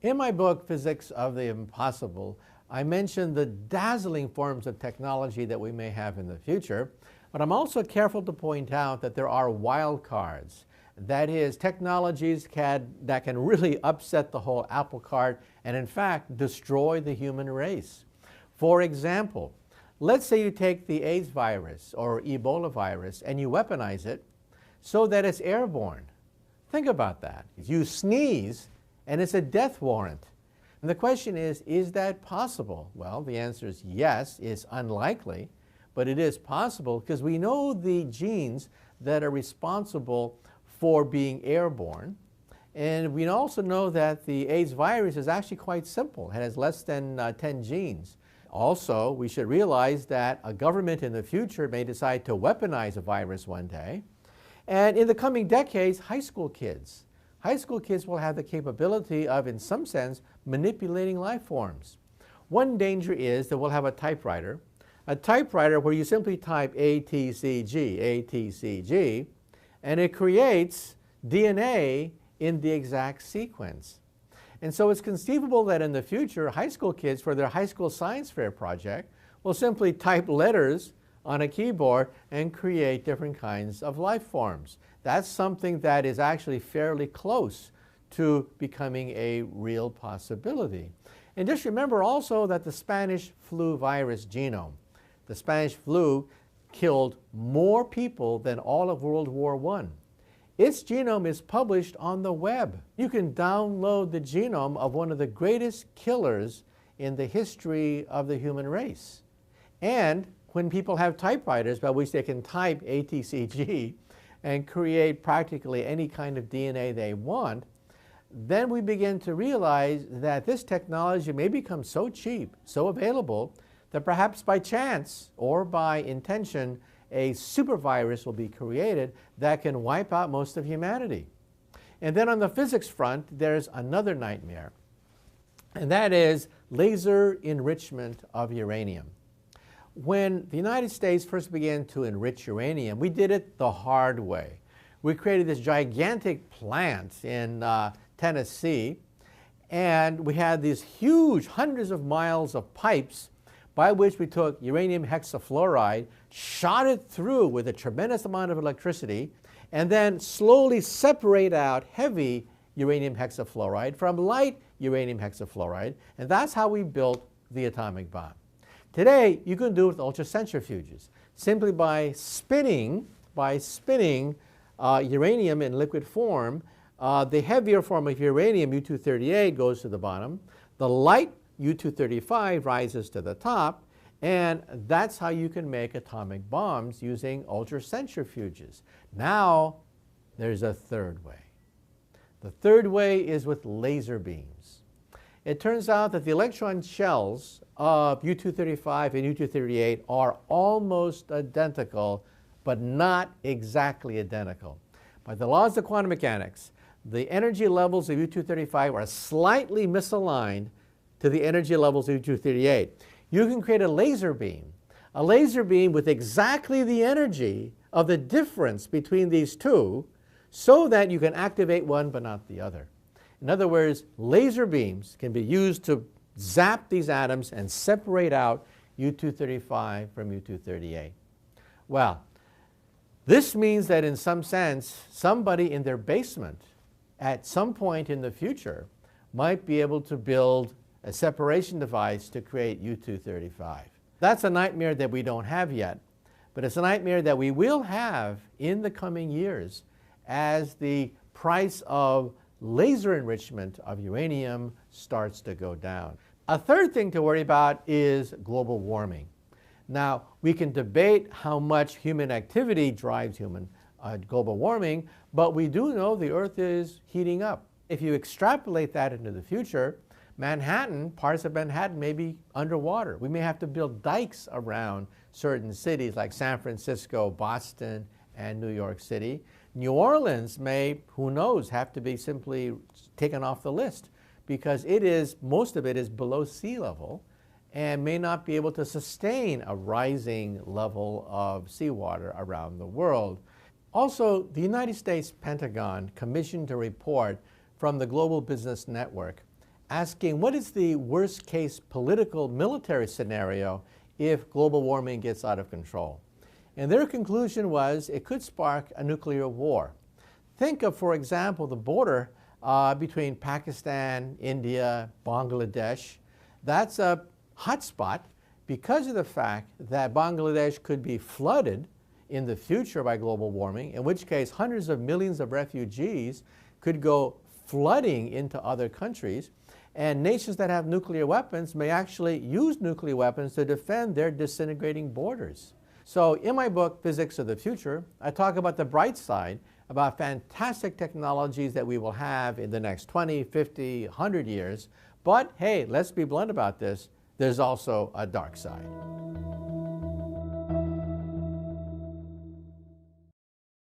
In my book, Physics of the Impossible, I mentioned the dazzling forms of technology that we may have in the future, but I'm also careful to point out that there are wild cards. That is, technologies that can really upset the whole apple cart and, in fact, destroy the human race. For example, let's say you take the AIDS virus or Ebola virus and you weaponize it so that it's airborne. Think about that. You sneeze and it's a death warrant. And the question is that possible? Well, the answer is yes. It's unlikely, but it is possible because we know the genes that are responsible for being airborne. And we also know that the AIDS virus is actually quite simple. It has less than 10 genes. Also, we should realize that a government in the future may decide to weaponize a virus one day. And in the coming decades, high school kids will have the capability of, in some sense, manipulating life forms. One danger is that we'll have a typewriter where you simply type ATCG, ATCG, and it creates DNA in the exact sequence. And so it's conceivable that in the future, high school kids, for their high school science fair project, will simply type letters on a keyboard and create different kinds of life forms. That's something that is actually fairly close to becoming a real possibility. And just remember also that the Spanish flu virus genome, the Spanish flu killed more people than all of World War I. Its genome is published on the web. You can download the genome of one of the greatest killers in the history of the human race. And when people have typewriters by which they can type ATCG and create practically any kind of DNA they want, then we begin to realize that this technology may become so cheap, so available, that perhaps by chance or by intention, a super virus will be created that can wipe out most of humanity. And then on the physics front, there's another nightmare, and that is laser enrichment of uranium. When the United States first began to enrich uranium, we did it the hard way. We created this gigantic plant in Tennessee, and we had these huge hundreds of miles of pipes by which we took uranium hexafluoride, shot it through with a tremendous amount of electricity, and then slowly separate out heavy uranium hexafluoride from light uranium hexafluoride, and that's how we built the atomic bomb. Today, you can do it with ultracentrifuges, simply by spinning uranium in liquid form. The heavier form of uranium, U-238, goes to the bottom. The light U-235 rises to the top, and that's how you can make atomic bombs using ultracentrifuges. Now, there's a third way. The third way is with laser beams. It turns out that the electron shells of U-235 and U-238 are almost identical, but not exactly identical. By the laws of quantum mechanics, the energy levels of U-235 are slightly misaligned to the energy levels of U-238. You can create a laser beam with exactly the energy of the difference between these two, so that you can activate one but not the other. In other words, laser beams can be used to zap these atoms and separate out U-235 from U-238. Well, this means that in some sense, somebody in their basement at some point in the future might be able to build a separation device to create U-235. That's a nightmare that we don't have yet, but it's a nightmare that we will have in the coming years as the price of laser enrichment of uranium starts to go down. A third thing to worry about is global warming. Now, we can debate how much human activity drives global warming, but we do know the Earth is heating up. If you extrapolate that into the future, parts of Manhattan may be underwater. We may have to build dikes around certain cities like San Francisco, Boston, and New York City. New Orleans may, who knows, have to be simply taken off the list because most of it is below sea level and may not be able to sustain a rising level of seawater around the world. Also, the United States Pentagon commissioned a report from the Global Business Network asking what is the worst case political military scenario if global warming gets out of control. And their conclusion was it could spark a nuclear war. Think of, for example, the border between Pakistan, India, Bangladesh. That's a hotspot because of the fact that Bangladesh could be flooded in the future by global warming, in which case hundreds of millions of refugees could go flooding into other countries, and nations that have nuclear weapons may actually use nuclear weapons to defend their disintegrating borders. So in my book, Physics of the Future, I talk about the bright side, about fantastic technologies that we will have in the next 20, 50, 100 years. But hey, let's be blunt about this, there's also a dark side.